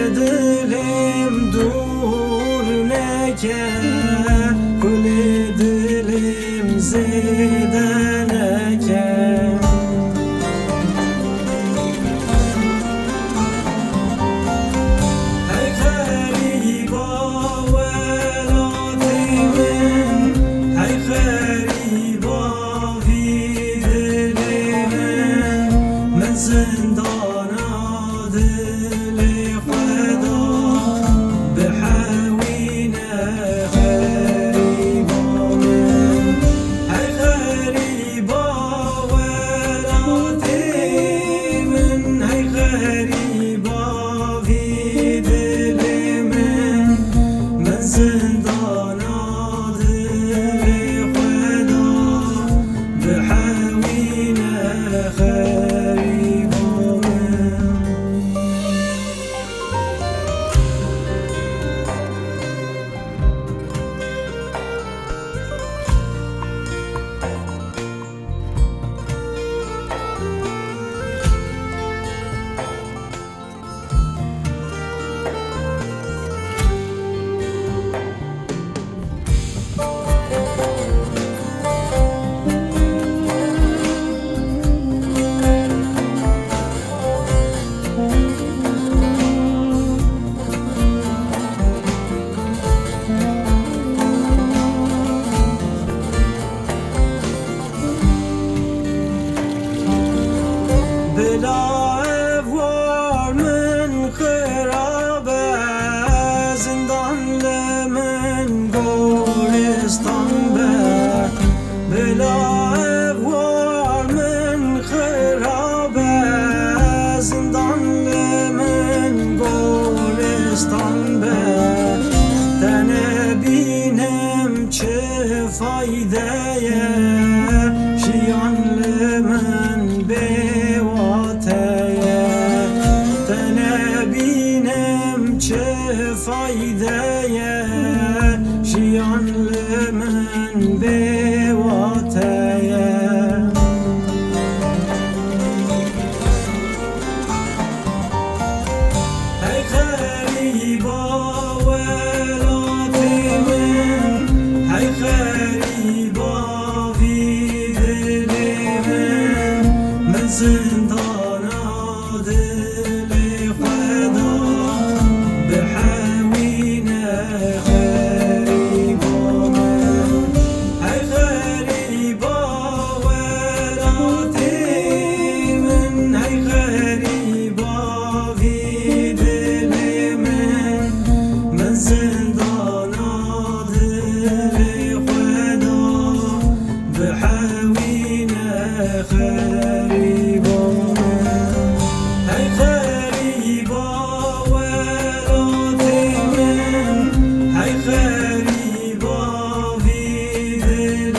دلم دور نکن، گل دلم زیده نکن. ای غریبا ولات من، ای غریبا وی دل من زندانا دل خدا به حوینه غریبا من. ای غریبا ولات من، ای غریبا وی دل من زندانا دل خدا به حوینه غریبا من. بلا افوار من خرابه، زندان لمن گلستان به. بلا افوار من خرابه، زندان لمن گلستان به. تنه بینم چه فایده شیان لمن به چه فایده شیان لمن به واتیه. ای غریبا ولات من، ای غریبا وی دل من زندانا دل خدا به حوینه غریبا من. ای غریبا ولات من، ای غریبا وی دل من زندانا دل خدا به حوینه غریبا من. ای غریبا ولات من، ای غریبا وی دل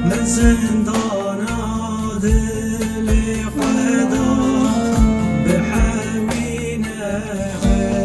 من زندانا دل خدا به حوینه غریبا.